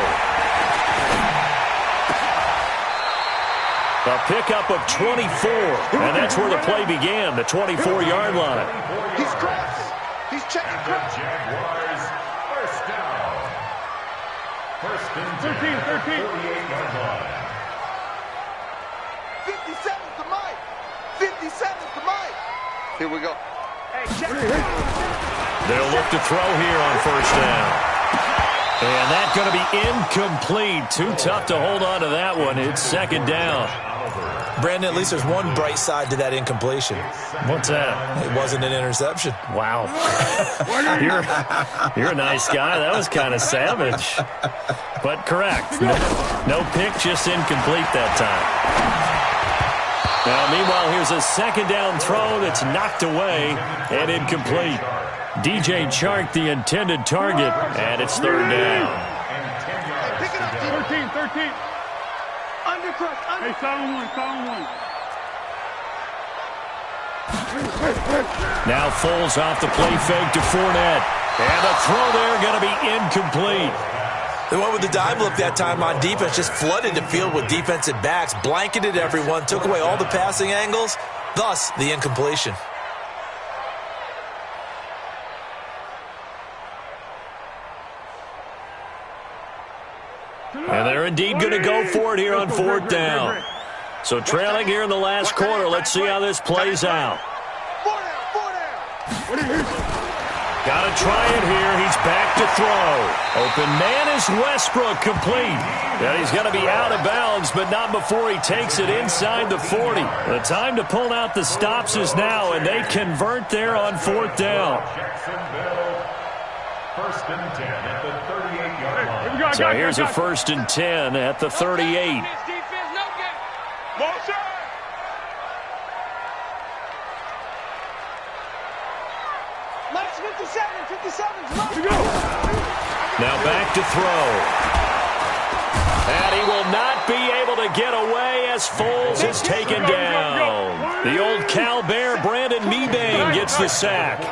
A pickup of 24, and that's where the play began, the 24-yard line. He's crossed. He's checking cross. Jaguars, first down. First and 10. 13. 48-yard line. 57 to Mike. 57 to Mike. Here we go. Hey, check. They'll look to throw here on 1st down. And that's going to be incomplete. Too tough to hold on to that one. It's 2nd down. Brandon, at least there's one bright side to that incompletion. What's that? It wasn't an interception. Wow. You're a nice guy. That was kind of savage. But correct. No pick, just incomplete that time. Now, meanwhile, here's a 2nd down throw that's knocked away and incomplete. DJ Chark, the intended target, and it's 3rd down. Pick it up, 13. Undercross. Hey, sound one. Now Foles off the play fake to Fournette. And a throw there going to be incomplete. They went with the dive look that time on defense, just flooded the field with defensive backs, blanketed everyone, took away all the passing angles, thus the incompletion. And they're indeed going to go for it here on 4th down. So trailing here in the last quarter, let's see how this plays out. 4 down. Got to try it here. He's back to throw. Open man is Westbrook, complete. And he's going to be out of bounds, but not before he takes it inside the 40. The time to pull out the stops is now, and they convert there on 4th down. First and 10 at the 38-yard line. So here's a 1st and 10 at the 38. Now back to throw. And he will not be able to get away as Foles is taken down. The old Cal Bear, Brandon Mebane, gets the sack.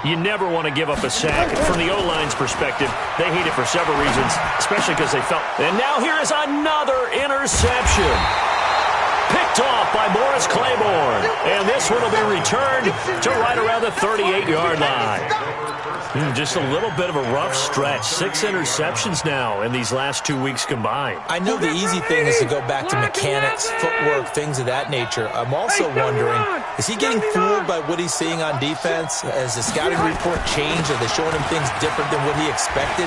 You never want to give up a sack. From the O-line's perspective, they hate it for several reasons, especially because they felt. And now here is another interception. Picked off by Morris Claiborne. And this one will be returned to right around the 38-yard line. Just a little bit of a rough stretch. 6 interceptions now in these last 2 weeks combined. I know the easy thing is to go back to mechanics, footwork, things of that nature. I'm also wondering, is he getting fooled by what he's seeing on defense? Has the scouting report changed? Are they showing him things different than what he expected?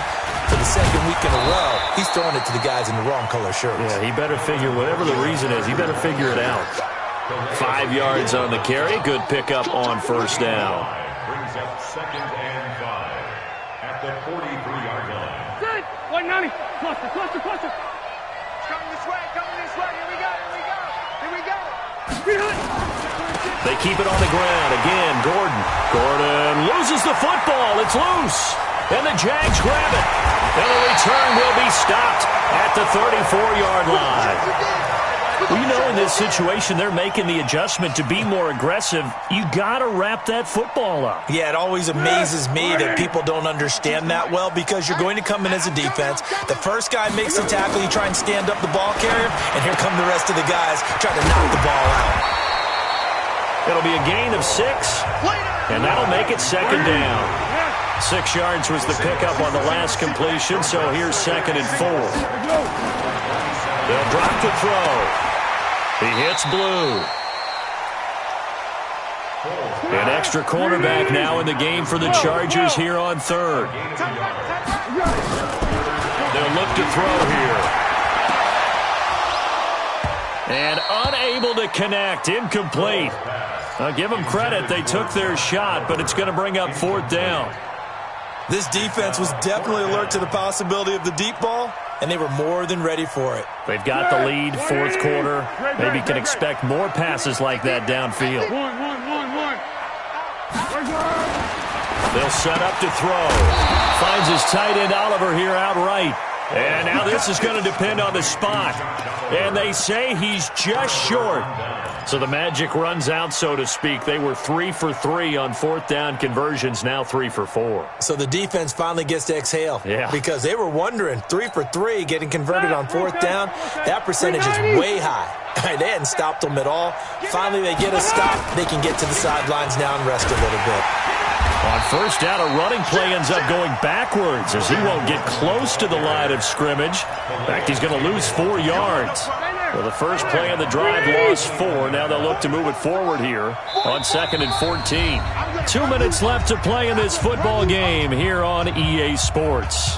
For the second week in a row, he's throwing it to the guys in the wrong color shirts. Yeah, he better figure, whatever the reason is, he better figure it out. 5 yards on the carry. Good pickup on 1st down. Brings up 2nd and 5 at the 43-yard line. Good. 190. Cluster. Coming this way. Here we go. They keep it on the ground. Again, Gordon loses the football. It's loose. And the Jags grab it. And the return will be stopped at the 34-yard line. Well, you know, in this situation, they're making the adjustment to be more aggressive. You got to wrap that football up. Yeah, it always amazes me that people don't understand that well, because you're going to come in as a defense. The first guy makes the tackle, you try and stand up the ball carrier, and here come the rest of the guys trying to knock the ball out. It'll be a gain of 6, and that'll make it 2nd down. 6 yards was the pickup on the last completion, so here's 2nd and 4. They'll drop the throw. He hits Blue. An extra cornerback now in the game for the Chargers here on 3rd. They'll look to throw here. And unable to connect. Incomplete. I'll give them credit. They took their shot, but it's going to bring up 4th down. This defense was definitely alert to the possibility of the deep ball, and they were more than ready for it. They've got the lead, 4th quarter. Maybe can expect more passes like that downfield. They'll set up to throw. Finds his tight end Oliver here outright. And now this is going to depend on the spot. And they say he's just short. So the magic runs out, so to speak. They were 3 for 3 on 4th down conversions, now 3 for 4. So the defense finally gets to exhale. Yeah. Because they were wondering, 3 for 3 getting converted on 4th down. That percentage is way high. They hadn't stopped them at all. Finally, they get a stop. They can get to the sidelines now and rest a little bit. On 1st down, a running play ends up going backwards as he won't get close to the line of scrimmage. In fact, he's going to lose 4 yards. Well, the first play of the drive lost 4. Now they'll look to move it forward here on 2nd and 14. 2 minutes left to play in this football game here on EA Sports.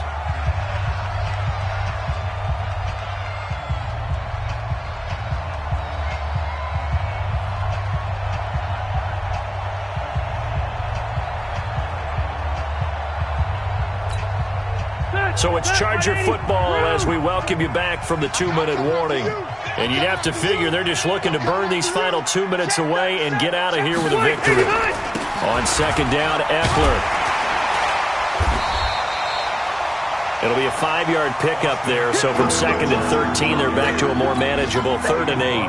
So it's Charger football as we welcome you back from the 2-minute warning. And you'd have to figure they're just looking to burn these final 2 minutes away and get out of here with a victory. On 2nd down, Eckler. It'll be a 5-yard pickup there. So from 2nd and 13, they're back to a more manageable 3rd and 8.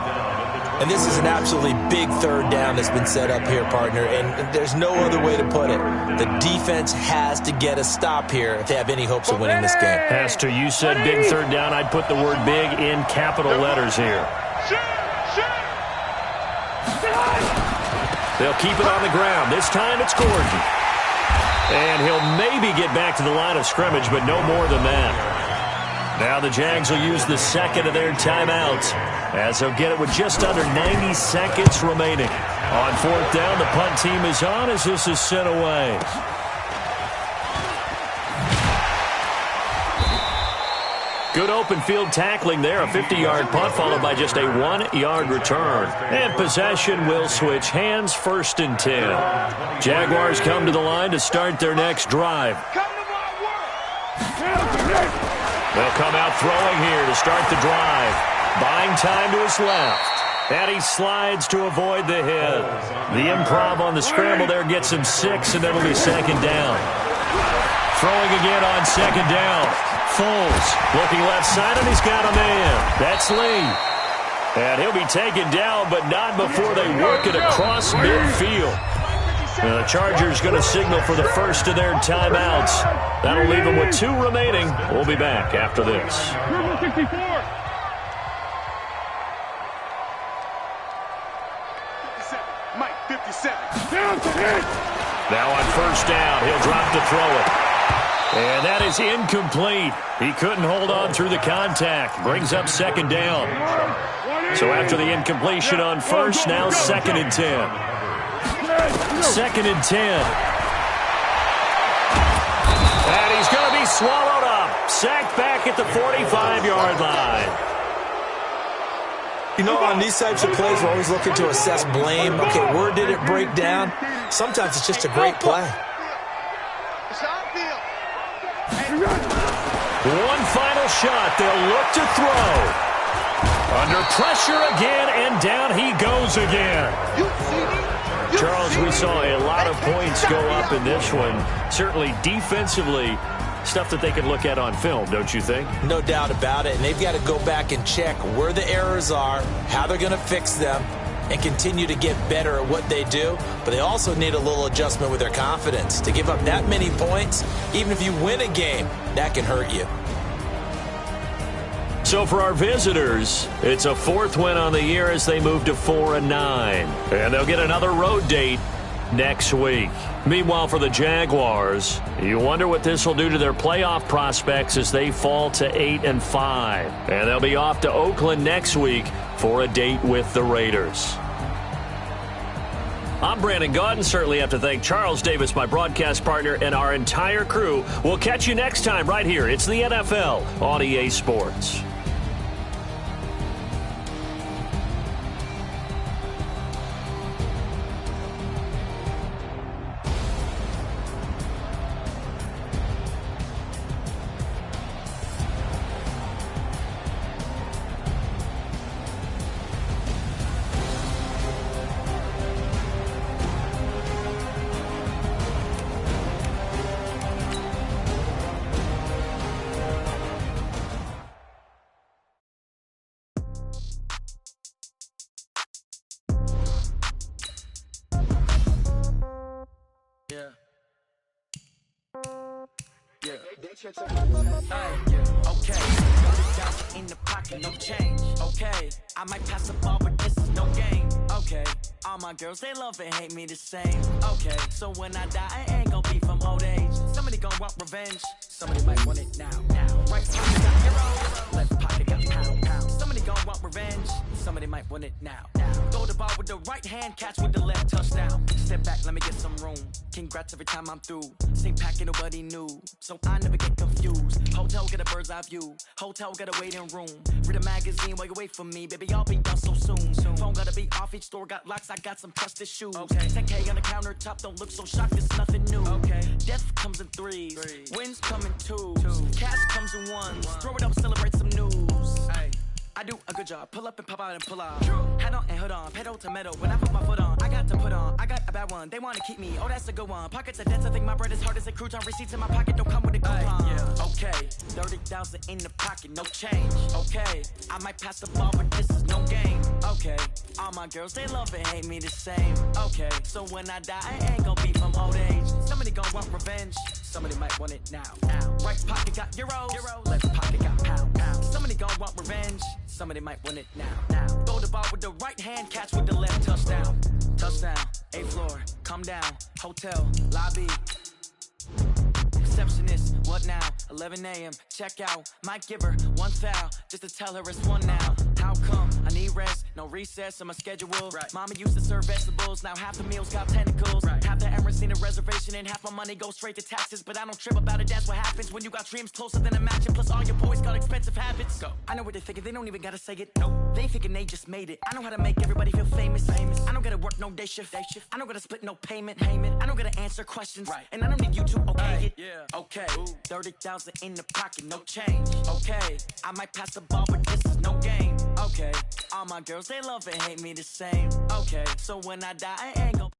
And this is an absolutely big 3rd down that's been set up here, partner, and there's no other way to put it. The defense has to get a stop here if they have any hopes of winning this game. Has to. You said big 3rd down. I'd put the word big in capital letters here. They'll keep it on the ground. This time it's Gordon. And he'll maybe get back to the line of scrimmage, but no more than that. Now the Jags will use the 2nd of their timeouts as they'll get it with just under 90 seconds remaining. On 4th down, the punt team is on as this is sent away. Good open field tackling there. A 50-yard punt followed by just a 1-yard return. And possession will switch hands, 1st and 10. Jaguars come to the line to start their next drive. They'll come out throwing here to start the drive. Buying time to his left. And he slides to avoid the hit. The improv on the scramble there gets him 6, and it'll be 2nd down. Throwing again on 2nd down. Foles looking left side, and he's got a man. That's Lee. And he'll be taken down, but not before they work it across midfield. And the Chargers going to signal for the first of their timeouts. That'll leave them with 2 remaining. We'll be back after this. Now on 1st down, he'll drop to throw it. And that is incomplete. He couldn't hold on through the contact. Brings up 2nd down. So after the incompletion on 1st, now 2nd and 10. 2nd and 10. And he's going to be swallowed up. Sacked back at the 45-yard line. You know, on these types of plays, we're always looking to assess blame. Okay, where did it break down? Sometimes it's just a great play. One final shot. They'll look to throw. Under pressure again, and down he goes again. Charles, we saw a lot of points go up in this one. Certainly defensively, stuff that they can look at on film, don't you think? No doubt about it. And they've got to go back and check where the errors are, how they're going to fix them, and continue to get better at what they do. But they also need a little adjustment with their confidence. To give up that many points, even if you win a game, that can hurt you. So for our visitors, it's a 4th win on the year as they move to 4-9. And they'll get another road date next week. Meanwhile, for the Jaguars, you wonder what this will do to their playoff prospects as they fall to 8-5. And they'll be off to Oakland next week for a date with the Raiders. I'm Brandon Gaudin. Certainly have to thank Charles Davis, my broadcast partner, and our entire crew. We'll catch you next time right here. It's the NFL on EA Sports. Okay, in the pocket, no change. Okay, I might pass the ball, but this is no game. Okay, all my girls, they love and hate me the same. Okay, so when I die, I ain't gonna be from old age. Somebody gonna want revenge. Somebody might want it now. Right pocket got hero, left pocket got pound. Somebody gonna want revenge. Somebody might want it now. Throw the ball with the right hand, catch with the left, touchdown. Step back, let me get some room. Congrats every time I'm through. Same packet, nobody knew, so I never get confused. Hotel get a bird's eye view. Hotel got a waiting room. Read a magazine while you wait for me, baby. I'll be done so soon. Phone gotta be off. Each store got locks. I got some trusted shoes. Okay. 10K on the countertop. Don't look so shocked. It's nothing new. Okay. Death comes in threes. Wins come in twos. Cash comes in ones. Throw it up, celebrate some news. Hey. I do a good job. Pull up and pop out and pull out. Hat on and hood on. Pedal to metal. When I put my foot on, I got to put on. I got a bad one. They want to keep me. Oh, that's a good one. Pockets are dense. I think my bread is hard as a crouton. Receipts in my pocket don't come with a coupon. Yeah. Okay. 30,000 in the pocket. No change. Okay. I might pass the ball, but this is no game. Okay. All my girls, they love and hate me the same. Okay. So when I die, I ain't gonna be from old age. Somebody gonna want revenge. Somebody might want it now. Right pocket got euros. Left pocket got pound. Somebody gonna want revenge. Somebody might want it now. Throw the ball with the right hand, catch with the left, touchdown. Touchdown, 8th floor, come down, hotel, lobby. Receptionist, what now? 11 a.m., check out. Might give her one foul, just to tell her it's one now. How come? I need rest, no recess in my schedule. Right. Mama used to serve vegetables, now half the meals got tentacles. Right. Half the Emirates need a reservation and half my money goes straight to taxes. But I don't trip about it, that's what happens when you got dreams closer than a match. And plus all your boys got expensive habits. Go. I know what they're thinking, they don't even gotta say it. Nope. They ain't thinking they just made it. I know how to make everybody feel famous. I don't gotta work no day shift. I don't gotta split no payment. I don't gotta answer questions. Right. And I don't need you to okay it. Yeah. Okay. 30,000 in the pocket, no change. Okay. I might pass the ball, but this is no game. Okay. All my girls, they love and hate me the same. Okay. So when I die, I ain't gon'